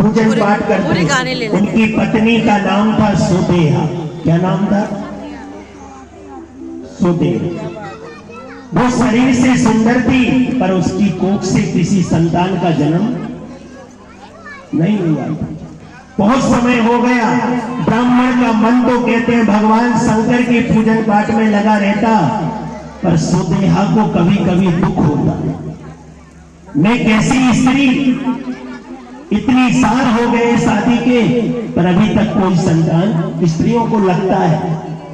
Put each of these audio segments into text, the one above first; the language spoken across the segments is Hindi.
पूजन पाठ करते। उनकी पत्नी का नाम था सुदेहा। क्या नाम था? सुदेहा। वो शरीर से सुंदर थी, पर उसकी कोख से किसी संतान का जन्म नहीं हुआ। बहुत समय हो गया। ब्राह्मण का मन तो कहते हैं भगवान शंकर के पूजन पाठ में लगा रहता, पर सुदेहा को कभी कभी दुख होता। मैं कैसी स्त्री, इतनी साल हो गए शादी के, पर अभी तक कोई संतान। स्त्रियों को लगता है,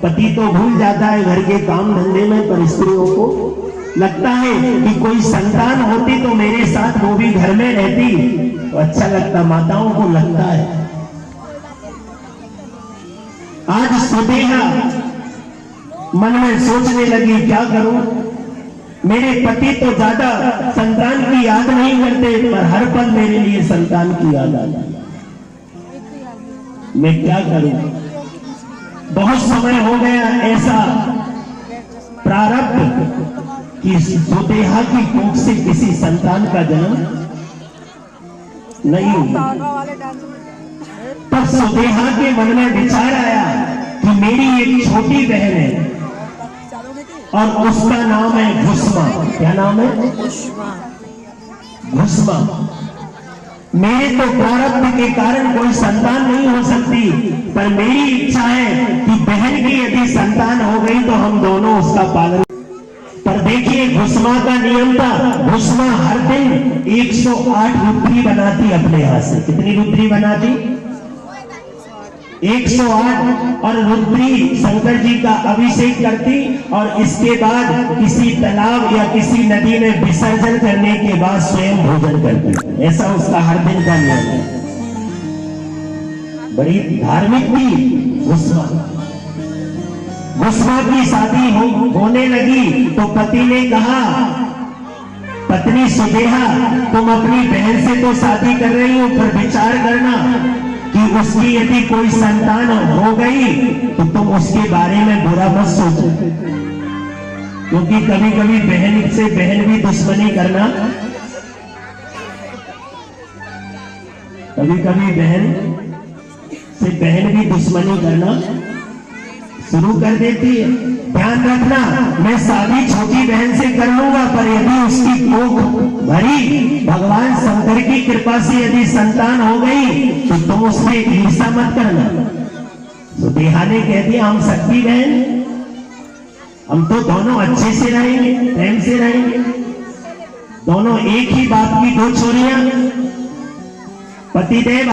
पति तो भूल जाता है घर के काम धंधे में, पर स्त्रियों को लगता है कि कोई संतान होती तो मेरे साथ वो भी घर में रहती तो अच्छा लगता। माताओं को लगता है। आज सुदेहा मन में सोचने लगी, क्या करूं? मेरे पति तो ज्यादा संतान की याद नहीं करते, पर हर पल मेरे लिए संतान की याद आ जाती। मैं क्या करूं? बहुत समय हो गया ऐसा प्रारब्ध कि सुदेहा की कोख से किसी संतान का जन्म नहीं हुआ। तब सुदेहा के मन में विचार आया कि मेरी एक छोटी बहन है और उसका नाम है घुस्मा। क्या नाम है? घुस्मा। मेरे तो प्रारब्ध के कारण कोई संतान नहीं हो सकती, पर मेरी इच्छा है कि बहन की यदि संतान हो गई तो हम दोनों उसका पालन। पर देखिए घुस्मा का नियम था, घुस्मा हर दिन 108 रुद्री बनाती अपने हाथ से। कितनी रुद्री बनाती? 108। और रुद्री शंकर जी का अभिषेक करती और इसके बाद किसी तालाब या किसी नदी में विसर्जन करने के बाद स्वयं भोजन करती। ऐसा उसका हर दिन का नियम है। बड़ी धार्मिक थी घुस्मा। घुस्मा की शादी होने लगी तो पति ने कहा, पत्नी सुदेहा तुम अपनी बहन से तो शादी कर रही हो, पर विचार करना कि उसकी यदि कोई संतान हो गई तो तुम उसके बारे में बुरा मत सोचो, क्योंकि कभी कभी बहन से बहन भी दुश्मनी करना, कभी कभी बहन से बहन भी दुश्मनी करना शुरू कर देती है। ध्यान रखना, मैं शादी छोटी बहन से कर लूंगा, पर यदि उसकी कोख भरी भगवान शंकर की कृपा से यदि संतान हो गई तो तुम उससे ईर्ष्या मत करना। सुदेहा ने कह दिया, हम सख्ती बहन, हम तो दोनों अच्छे से रहेंगे, प्रेम से रहेंगे, दोनों एक ही बात की दो छोरियां। पतिदेव